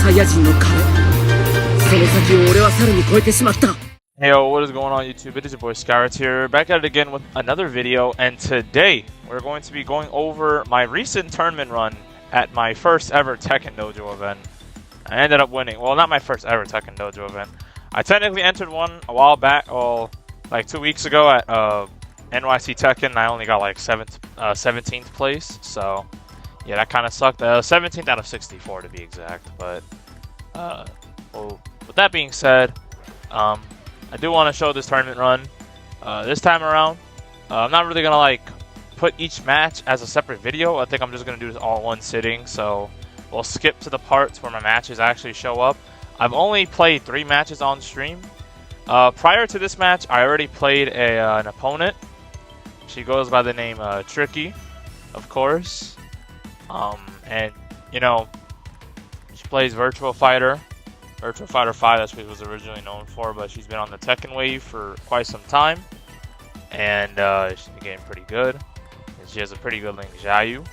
Hey yo, what is going on YouTube? It is your boy Skyrat here, back at it again with another video, and today we're going to be going over my recent tournament run at my first ever Tekken Dojo event. I ended up winning. Well, not my first ever Tekken Dojo event. I technically entered one a while back, well, like 2 weeks ago at NYC Tekken. I only got like 17th place, so yeah, that kind of sucked. 17th out of 64 to be exact. But well, with that being said, I do want to show this tournament run. This time around, I'm not really gonna like put each match as a separate video. I think I'm just gonna do this all in one sitting. So we'll skip to the parts where my matches actually show up. I've only played 3 matches on stream. Prior to this match, I already played an opponent. She goes by the name Tricky, of course. And you know, she plays Virtual Fighter 5, that's what it was originally known for, but she's been on the Tekken wave for quite some time, and she's been getting pretty good, and she has a pretty good link Xiaoyu,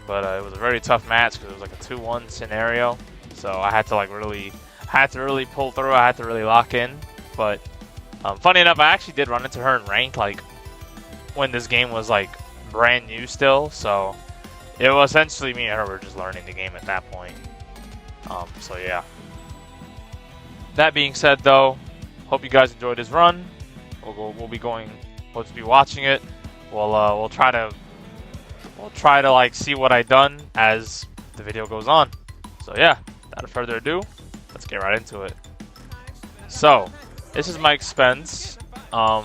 but it was a very tough match because it was like a 2-1 scenario, so I had to like really pull through, I had to really lock in, but funny enough, I actually did run into her in ranked like when this game was like brand new still, so it was essentially me and her were just learning the game at that point. So yeah. That being said, though, hope you guys enjoyed this run. We'll be watching it. We'll try to like see what I done as the video goes on. So yeah, without further ado, let's get right into it. So this is Mike Spence. Now,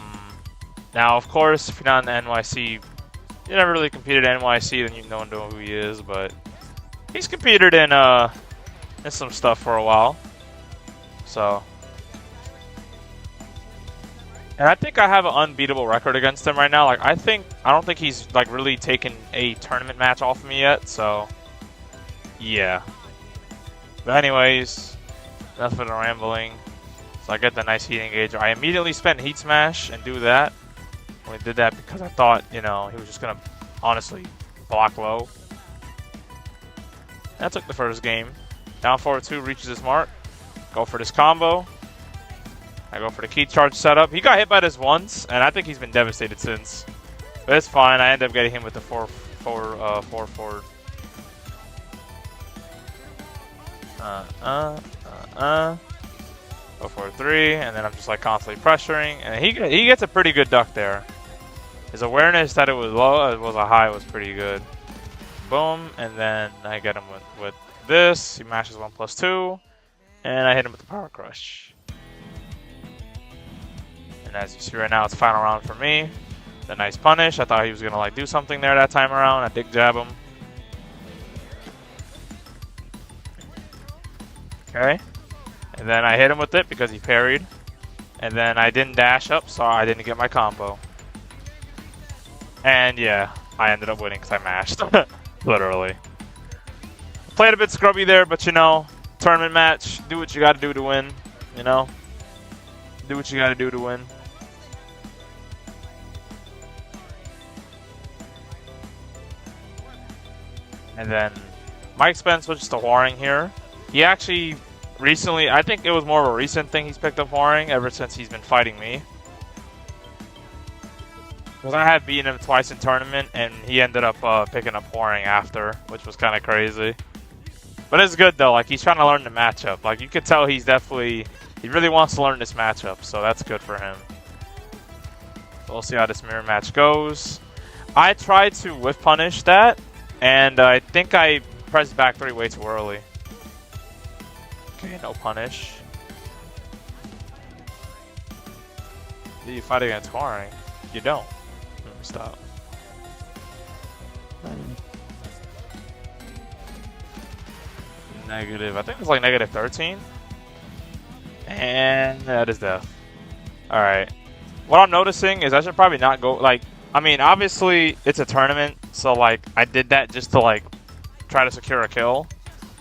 of course, if you're not in the NYC, you never really competed in NYC, then you don't know who he is. But he's competed in some stuff for a while. So, and I think I have an unbeatable record against him right now. Like, I don't think he's like really taken a tournament match off of me yet. So, yeah. But anyways, enough of the rambling. So I get the nice heat engager. I immediately spent Heat Smash and do that. Only did that because I thought, you know, he was just gonna honestly block low. That took the first game. Down forward 2 reaches his mark. Go for this combo. I go for the key charge setup. He got hit by this once, and I think he's been devastated since. But it's fine. I end up getting him with the 4 forward. Go for 3, and then I'm just like constantly pressuring, and he gets a pretty good duck there. His awareness that it was low, it was a high, was pretty good. Boom, and then I get him with this. He mashes 1+2. And I hit him with the Power Crush. And as you see right now, it's final round for me. The nice punish. I thought he was going to like do something there that time around. I dig jab him. Okay. And then I hit him with it because he parried. And then I didn't dash up, so I didn't get my combo. And yeah, I ended up winning because I mashed. Literally. Played a bit scrubby there, but you know, tournament match, do what you gotta do to win, you know? Do what you gotta do to win. And then Mike Spence switches to Waring here. He actually recently, I think it was more of a recent thing he's picked up Waring ever since he's been fighting me. Because I had beaten him twice in tournament and he ended up picking up Waring after, which was kind of crazy. But it's good though, like he's trying to learn the matchup. Like you could tell he really wants to learn this matchup, so that's good for him. So we'll see how this mirror match goes. I tried to whiff punish that, and I think I pressed back 3 way too early. Okay, no punish. Do you fight against Waring? You don't. Stop. Negative, I think it's like negative 13. And that is death. Alright. What I'm noticing is I should probably not go, like, I mean, obviously it's a tournament, so like, I did that just to like, try to secure a kill.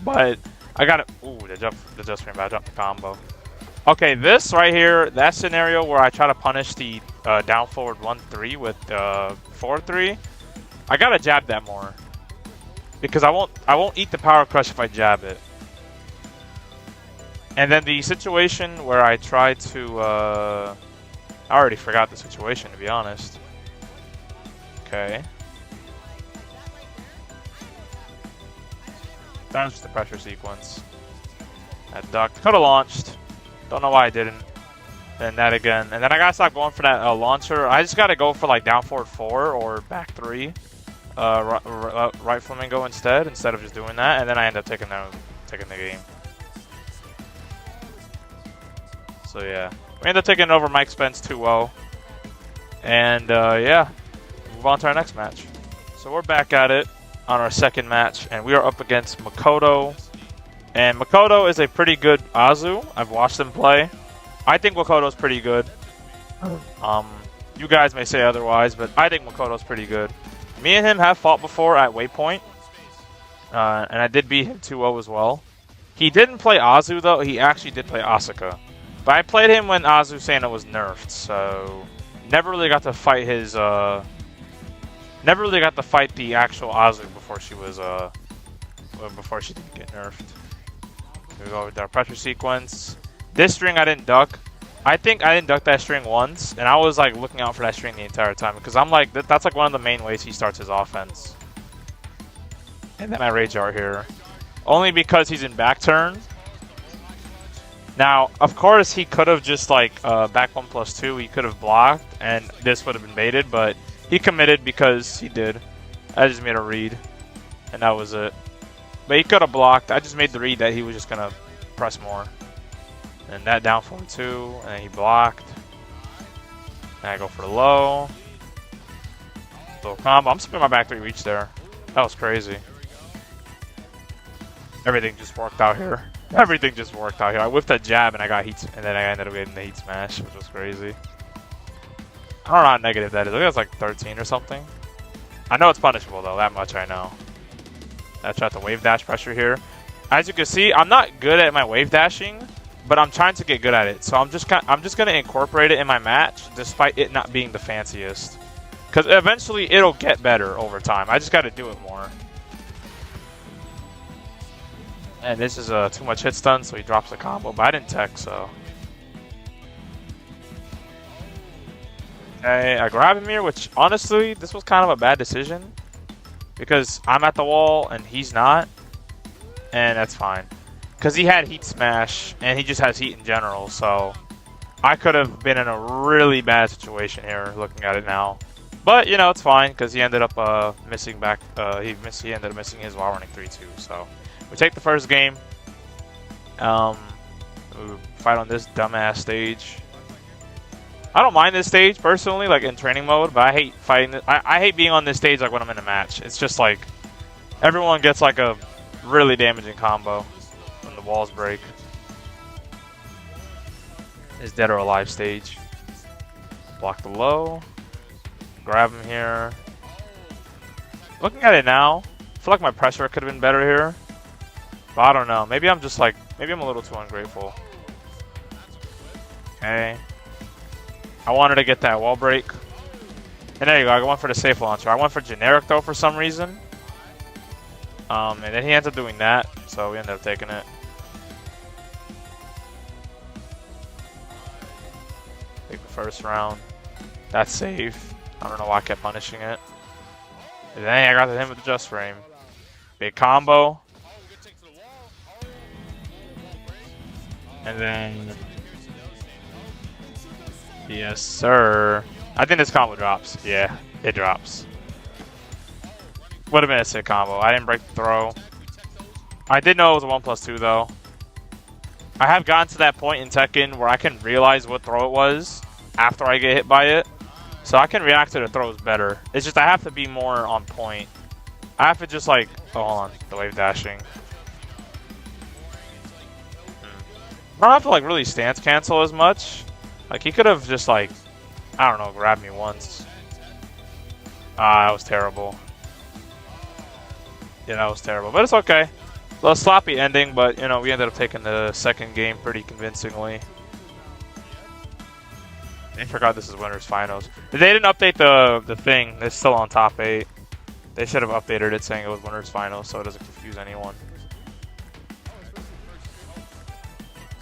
But, I got it. Ooh, the jump screen, but I jumped the combo. Okay, this right here, that scenario where I try to punish the down forward 1-3 with 4-3, I gotta jab that more. Because I won't eat the power crush if I jab it. And then the situation where I tried to, I already forgot the situation, to be honest. Okay. That was just a pressure sequence. That ducked. Could have launched. Don't know why I didn't. And that again. And then I gotta stop going for that launcher. I just gotta go for like down forward 4 or back 3. Right flamingo instead of just doing that. And then I end up taking the game. So yeah. We end up taking over Mike Spence 2-0. And yeah. Move on to our next match. So we're back at it on our second match. And we are up against Makoto. And Makoto is a pretty good Azu. I've watched him play. I think Makoto's pretty good. You guys may say otherwise, but I think Makoto's pretty good. Me and him have fought before at Waypoint. And I did beat him 2-0 as well. He didn't play Azu though, he actually did play Asuka. But I played him when Azu Sana was nerfed, so never really got to fight his never really got to fight the actual Azu before she was before she didn't get nerfed. We go with our pressure sequence. This string I didn't duck. I think I didn't duck that string once, and I was like looking out for that string the entire time because I'm like, that's like one of the main ways he starts his offense. And then I rage art here, only because he's in back turn. Now, of course, he could have just like back 1+2. He could have blocked, and this would have been baited, but he committed because he did. I just made a read, and that was it. But he could have blocked. I just made the read that he was just gonna press more. And that down forward 2, and he blocked. And I go for the low. Little combo. I'm spinning my back 3 reach there. That was crazy. Everything just worked out here. Everything just worked out here. I whiffed that jab and I got heat, and then I ended up getting the heat smash, which was crazy. I don't know how negative that is. I think it's like 13 or something. I know it's punishable though. That much I know. I tried the wave dash pressure here. As you can see, I'm not good at my wave dashing, but I'm trying to get good at it. So I'm just gonna incorporate it in my match, despite it not being the fanciest. Because eventually it'll get better over time. I just got to do it more. And this is too much hit stun, so he drops the combo. But I didn't tech, so. Okay, I grab him here, which honestly, this was kind of a bad decision. Because I'm at the wall and he's not. And that's fine. Because he had heat smash and he just has heat in general. So I could have been in a really bad situation here looking at it now. But, you know, it's fine because he ended up missing back. He ended up missing his while running 3-2. So we take the first game. We fight on this dumbass stage. I don't mind this stage personally, like in training mode, but I hate fighting. I hate being on this stage like when I'm in a match. It's just like everyone gets like a really damaging combo when the walls break. This dead or alive stage. Block the low. Grab him here. Looking at it now, I feel like my pressure could have been better here. But I don't know. Maybe I'm just like, maybe I'm a little too ungrateful. Okay. I wanted to get that wall break. And there you go, I went for the safe launcher. I went for generic though for some reason. And then he ends up doing that, so we ended up taking it. Take the first round. That's safe. I don't know why I kept punishing it. And then I got to him with the just frame. Big combo. And then... Yes, sir. I think this combo drops. Yeah, it drops. Would have been a sick combo. I didn't break the throw. I did know it was a 1+2 though. I have gotten to that point in Tekken where I can realize what throw it was after I get hit by it. So I can react to the throws better. It's just I have to be more on point. I have to just like... Oh, hold on. The wave dashing. I don't have to like really stance cancel as much. Like, he could have just, like, I don't know, grabbed me once. That was terrible. Yeah, that was terrible. But it's okay. A little sloppy ending, but, you know, we ended up taking the second game pretty convincingly. I forgot this is winners finals. They didn't update the thing. It's still on top 8. They should have updated it saying it was winners finals so it doesn't confuse anyone.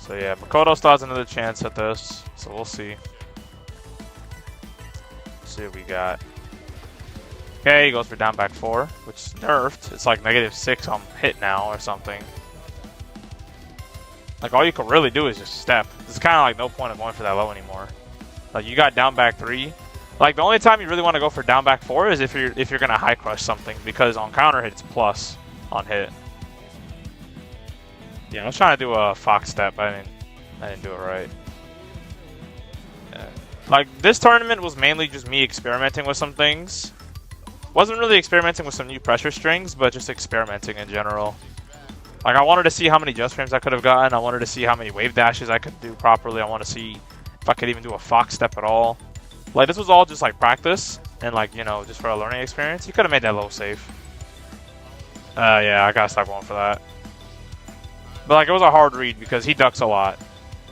So yeah, Makoto still has another chance at this, so we'll see. Let's see what we got. Okay, he goes for down back 4, which is nerfed. It's like -6 on hit now or something. Like, all you can really do is just step. There's kind of like no point of going for that low anymore. Like, you got down back 3. Like, the only time you really want to go for down back 4 is if you're gonna high crush something, because on counter hit it's plus on hit. Yeah, I was trying to do a fox step. I didn't do it right. Yeah. Like, this tournament was mainly just me experimenting with some things. Wasn't really experimenting with some new pressure strings, but just experimenting in general. Like, I wanted to see how many just frames I could have gotten. I wanted to see how many wave dashes I could do properly. I want to see if I could even do a fox step at all. Like, this was all just like practice and like, you know, just for a learning experience. You could have made that low safe. Yeah, I gotta stop going for that. But like, it was a hard read because he ducks a lot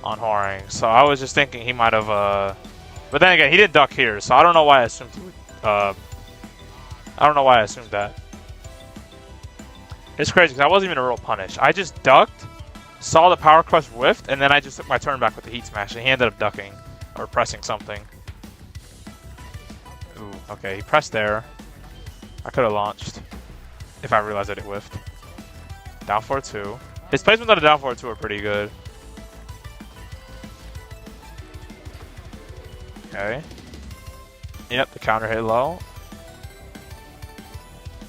on Horang. So I was just thinking he might have, but then again, he didn't duck here. So I don't know why I assumed he would, I don't know why I assumed that. It's crazy because I wasn't even a real punish. I just ducked, saw the power crush whiffed, and then I just took my turn back with the heat smash, and he ended up ducking or pressing something. Ooh, okay, he pressed there. I could have launched if I realized that it whiffed. Down 4-2. His placements on the down 4-2 are pretty good. Okay. Yep, the counter hit low.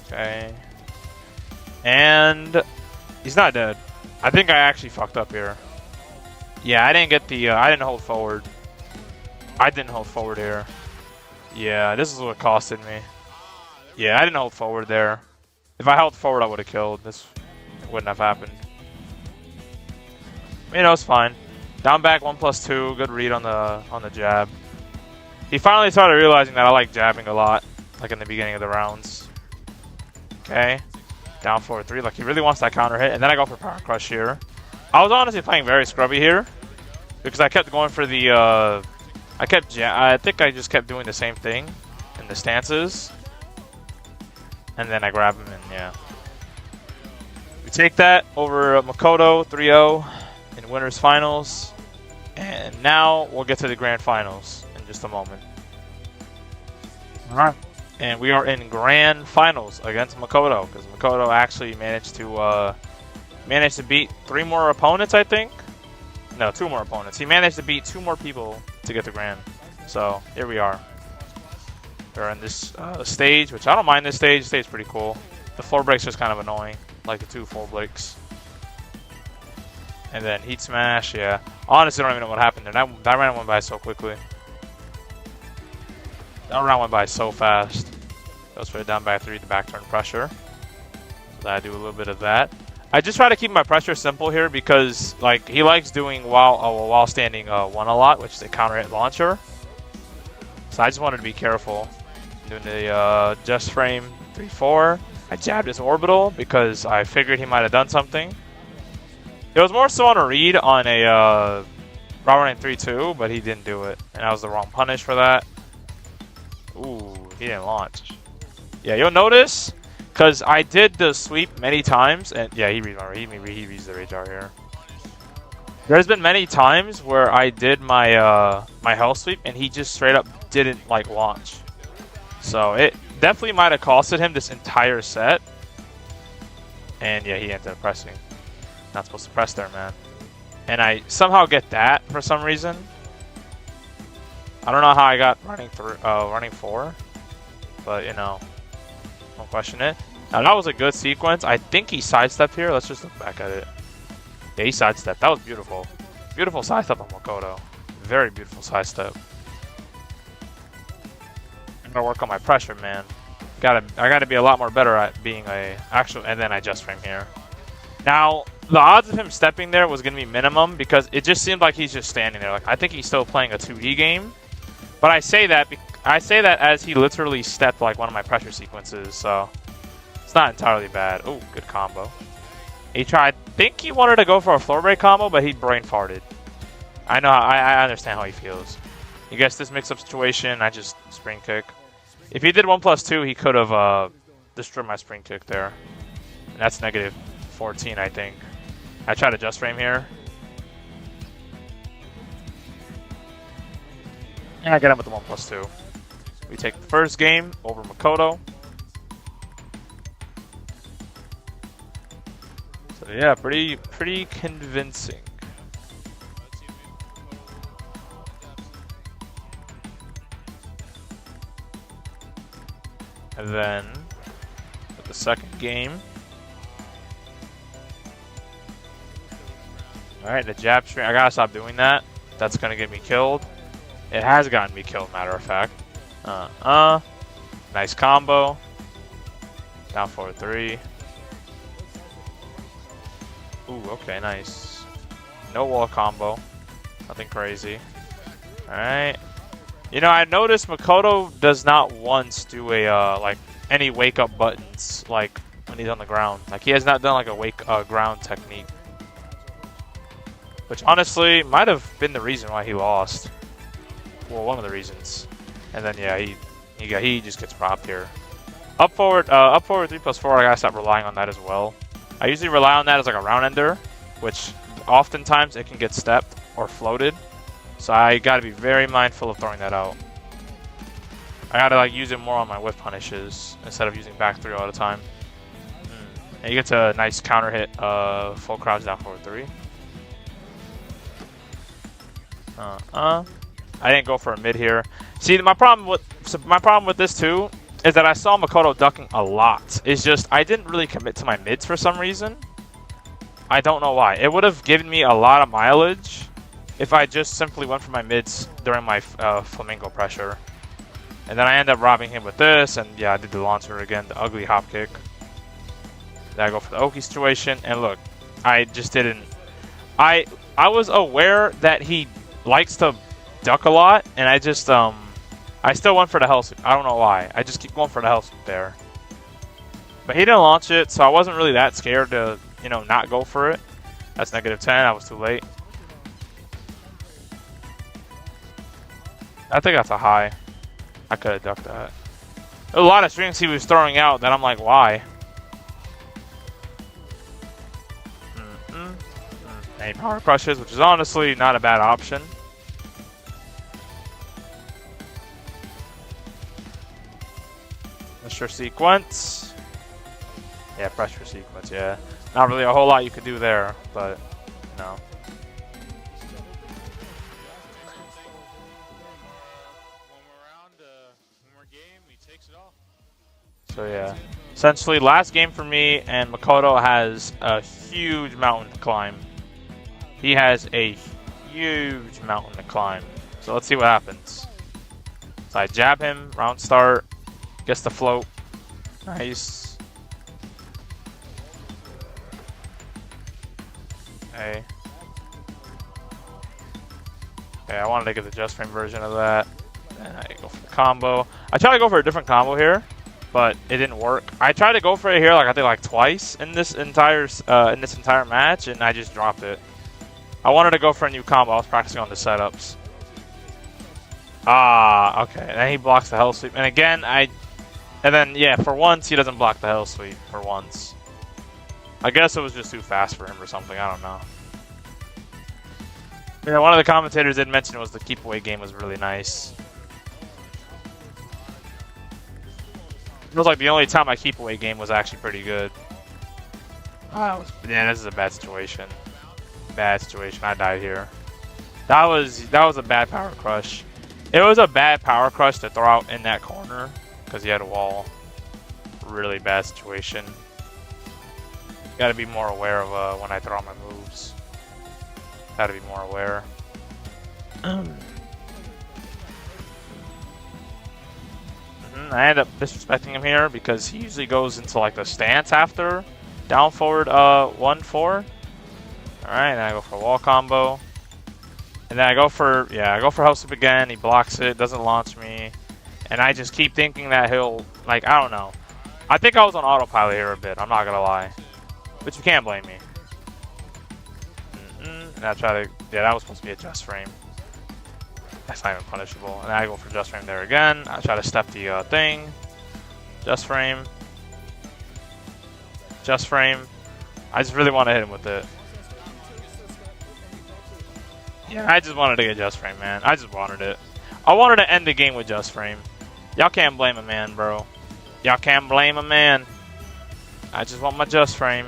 Okay. And he's not dead. I think I actually fucked up here. Yeah, I didn't get the, I didn't hold forward. I didn't hold forward here. Yeah, this is what costed me. Yeah, I didn't hold forward there. If I held forward, I would have killed. This wouldn't have happened. You know, it's fine. Down back 1+2, good read on the jab. He finally started realizing that I like jabbing a lot, like in the beginning of the rounds. Okay. Down 4-3, like he really wants that counter hit, and then I go for power crush here. I was honestly playing very scrubby here because I kept going for the I think I just kept doing the same thing in the stances, and then I grab him, and yeah, we take that over Makoto 3-0 in winners finals, and now we'll get to the grand finals in just a moment. All right. And we are in grand finals against Makoto, because Makoto actually managed to beat 3 more opponents, I think. No, 2 more opponents. He managed to beat 2 more people to get the grand. So here we are. We're in this stage, which I don't mind this stage. The stage is pretty cool. The floor break's just kind of annoying, like the 2 floor breaks. And then heat smash, yeah. Honestly, I don't even know what happened there. That round went by so quickly. That round went by so fast. Goes for the down back 3, the back turn pressure. So I do a little bit of that. I just try to keep my pressure simple here because like he likes doing while standing 1 a lot, which is a counter hit launcher. So I just wanted to be careful. Doing the just frame 3-4. I jabbed his orbital because I figured he might have done something. It was more so on a read on a Robert 3-2, but he didn't do it, and I was the wrong punish for that. Ooh, he didn't launch. Yeah, you'll notice, because I did the sweep many times, and yeah, he reads the rage out here. There's been many times where I did my my hell sweep, and he just straight up didn't like launch. So it definitely might have costed him this entire set. And yeah, he ended up pressing. Not supposed to press there, man. And I somehow get that for some reason. I don't know how I got running 4, but you know, don't question it. Now that was a good sequence. I think he sidestepped here. Let's just look back at it. Yeah, he sidestepped. That was beautiful. Beautiful sidestep on Makoto. Very beautiful sidestep. I'm gonna work on my pressure, man. I gotta be a lot more better at being a actual. And then I just frame here. Now the odds of him stepping there was gonna be minimum because it just seemed like he's just standing there. Like I think he's still playing a 2D game. But I say that as he literally stepped like one of my pressure sequences, so it's not entirely bad. Oh, good combo. He tried. I think he wanted to go for a floor break combo, but he brain farted. I know. I understand how he feels. He gets this mix-up situation. I just spring kick. If he did 1+2, he could have destroyed my spring kick there. And that's -14, I think. I tried to just frame here. And I get him with the 1+2. We take the first game over Makoto. So yeah, pretty convincing. And then with the second game. Alright, the jab string. I gotta stop doing that. That's gonna get me killed. It has gotten me killed, matter of fact. Nice combo. Down forward 3. Ooh, okay, nice. No wall combo. Nothing crazy. Alright. You know, I noticed Makoto does not once do a, like, any wake-up buttons, like, when he's on the ground. Like, he has not done, like, a ground technique. Which, honestly, might have been the reason why he lost. Well, one of the reasons. And then, yeah, he just gets robbed here. Up forward 3+4, I gotta stop relying on that as well. I usually rely on that as, like, a round ender, which oftentimes it can get stepped or floated. So I gotta be very mindful of throwing that out. I gotta like use it more on my whiff punishes instead of using back 3 all the time. And you get to a nice counter hit, full crouch down forward 3. I didn't go for a mid here. See, my problem with this too is that I saw Makoto ducking a lot. It's just I didn't really commit to my mids for some reason. I don't know why. It would have given me a lot of mileage if I just simply went for my mids during my flamingo pressure. And then I end up robbing him with this, and yeah, I did the launcher again, the ugly hop kick. Then I go for the Oki situation, and look, I just didn't... I was aware that he likes to duck a lot, and I just, I still went for the hell sweep. I don't know why. I just keep going for the hell sweep there. But he didn't launch it, so I wasn't really that scared to, you know, not go for it. That's -10, I was too late. I think that's a high. I could have ducked that. There was a lot of strings he was throwing out that I'm like, why? Any power crushes, which is honestly not a bad option. Pressure sequence. Yeah, pressure sequence, yeah. Not really a whole lot you could do there, but, you know. So yeah, essentially last game for me, and Makoto has a huge mountain to climb. He has a huge mountain to climb. So let's see what happens. So I jab him, round start, gets the float. Nice. Okay. Okay, I wanted to get the just frame version of that. And I go for the combo. I try to go for a different combo here, but it didn't work. I tried to go for it here, like I think like twice in this entire match, and I just dropped it. I wanted to go for a new combo. I was practicing on the setups. Ah, okay. And then he blocks the hell sweep, and again and then yeah, for once he doesn't block the hell sweep for once. I guess it was just too fast for him or something. I don't know. Yeah, one of the commentators did mention was the keep away game was really nice. It was like the only time my keep away game was actually pretty good. Yeah, this is a bad situation. Bad situation. I died here. That was a bad power crush. It was a bad power crush to throw out in that corner because he had a wall. Really bad situation. Got to be more aware of when I throw out my moves. Got to be more aware. I end up disrespecting him here because he usually goes into like the stance after down forward 1-4. Alright, then I go for a wall combo. And then I go for hell sweep again, he blocks it, doesn't launch me. And I just keep thinking that he'll, like, I don't know. I think I was on autopilot here a bit, I'm not gonna lie. But you can't blame me. And I try to, yeah, that was supposed to be a just frame. That's not even punishable. And then I go for just frame there again. I try to step the thing. Just frame. Just frame. I just really want to hit him with it. Yeah, I just wanted to get just frame, man. I just wanted it. I wanted to end the game with Just Frame. Y'all can't blame a man, bro. Y'all can't blame a man. I just want my Just Frame.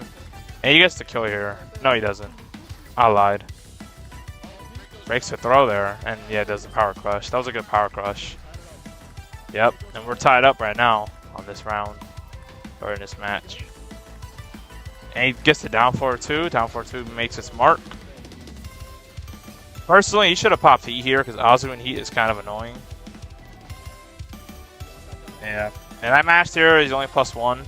And he gets the kill here. No, he doesn't. I lied. Breaks the throw there. And yeah, does the power crush. That was a good power crush. Yep. And we're tied up right now on this round. Or in this match. And he gets the down 4-2. Down 4-2 makes its mark. Personally, he should have popped heat here because Azu and heat is kind of annoying. Yeah. And I mashed here. He's only +1.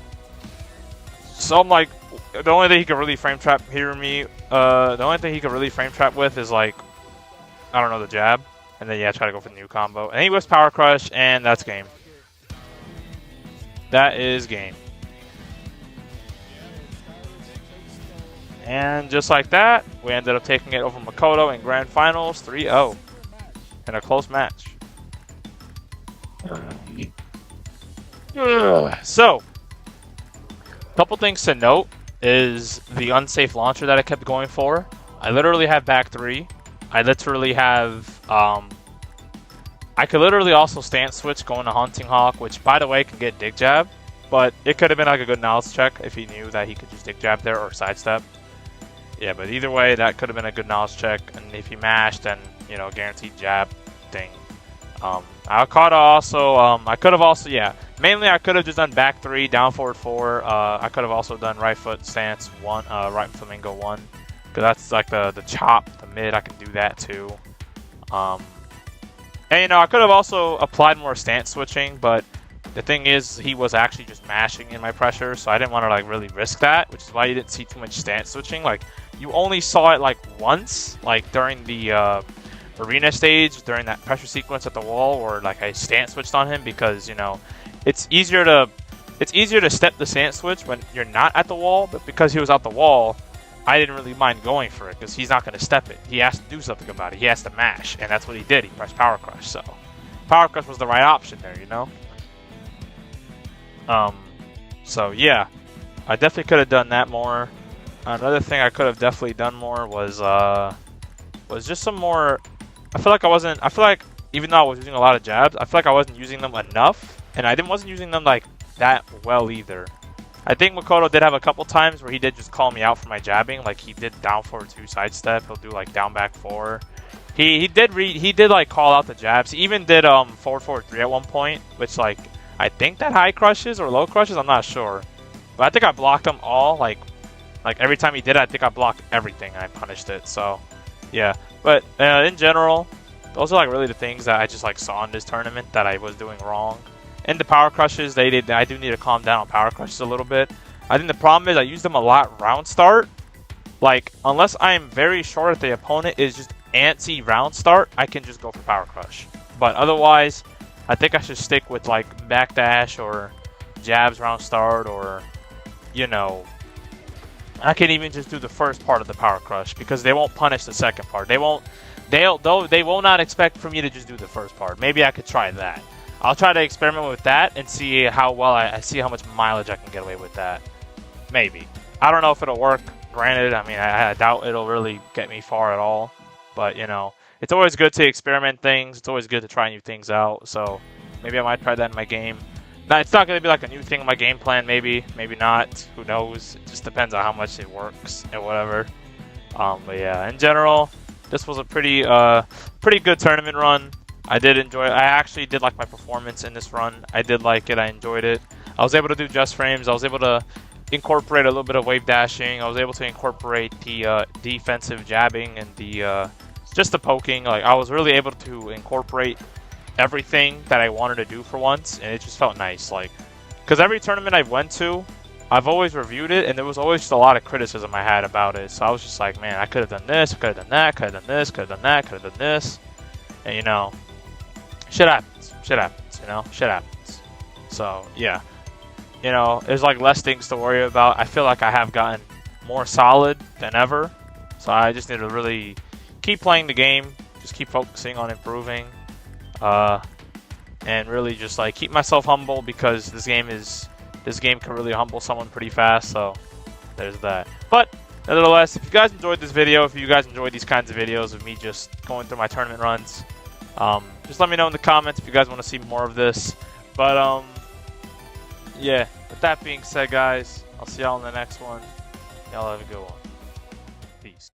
So I'm like, the only thing he could really frame trap here me, the only thing he could really frame trap with is like, I don't know, the jab. And then yeah, try to go for the new combo. And he whips power crush, and that's game. That is game. And just like that, we ended up taking it over Makoto in Grand Finals 3-0 in a close match. So, couple things to note is the unsafe launcher that I kept going for. I literally have back 3. I literally have, I could literally also stance switch going to Haunting Hawk, which by the way can get dig jab, but it could have been like a good knowledge check if he knew that he could just dig jab there or sidestep. Yeah, but either way, that could have been a good knowledge check, and if he mashed, then, you know, guaranteed jab thing. I could have also, yeah, mainly I could have just done back 3, down forward 4. I could have also done right foot stance 1, right flamingo 1, because that's like the chop, the mid, I can do that too. And, you know, I could have also applied more stance switching, but the thing is, he was actually just mashing in my pressure, so I didn't want to like really risk that, which is why you didn't see too much stance switching. Like, you only saw it like once, like during the arena stage, during that pressure sequence at the wall, where like I stance switched on him because, you know, it's easier to step the stance switch when you're not at the wall, but because he was at the wall, I didn't really mind going for it because he's not going to step it. He has to do something about it. He has to mash, and that's what he did. He pressed power crush, so power crush was the right option there, you know. So yeah, I definitely could have done that more. Another thing I could have definitely done more was just some more. I feel like even though I was using a lot of jabs, I feel like I wasn't using them enough, and wasn't using them like that well either. I think Makoto did have a couple times where he did just call me out for my jabbing, like he did down forward 2 sidestep. He'll do like down back 4. He did like call out the jabs. He even did forward 3 at one point, which like I think that high crushes or low crushes. I'm not sure, but I think I blocked them all. Like every time he did it, I think I blocked everything and I punished it. So yeah, but in general, those are like really the things that I just like saw in this tournament that I was doing wrong. And the power crushes, I do need to calm down on power crushes a little bit. I think the problem is I use them a lot round start. Like, unless I'm very sure that the opponent is just antsy round start, I can just go for power crush. But otherwise, I think I should stick with like backdash or jabs round start, or, you know, I can even just do the first part of the power crush because they won't punish the second part. They will not expect for me to just do the first part. Maybe I could try that. I'll try to experiment with that and see how well I see how much mileage I can get away with that. Maybe. I don't know if it'll work. Granted, I mean, I doubt it'll really get me far at all. But, you know, it's always good to experiment things. It's always good to try new things out. So maybe I might try that in my game. Now, it's not going to be like a new thing in my game plan. Maybe not. Who knows? It just depends on how much it works and whatever. But yeah, in general, this was a pretty good tournament run. I did enjoy it. I actually did like my performance in this run. I did like it. I enjoyed it. I was able to do just frames. I was able to incorporate a little bit of wave dashing. I was able to incorporate the defensive jabbing and the just the poking. Like, I was really able to incorporate everything that I wanted to do for once, and it just felt nice. Like, because every tournament I've went to, I've always reviewed it, and there was always just a lot of criticism I had about it. So I was just like, man, I could have done this, I could have done that, could have done this, could have done that, could have done this, and you know. Shit happens, you know, shit happens. So, yeah. You know, there's like less things to worry about. I feel like I have gotten more solid than ever. So I just need to really keep playing the game, just keep focusing on improving. And really just like keep myself humble, because this game can really humble someone pretty fast, so there's that. But nevertheless, if you guys enjoyed this video, if you guys enjoyed these kinds of videos of me just going through my tournament runs, Just let me know in the comments if you guys want to see more of this. But yeah, with that being said, guys, I'll see y'all in the next one. Y'all have a good one.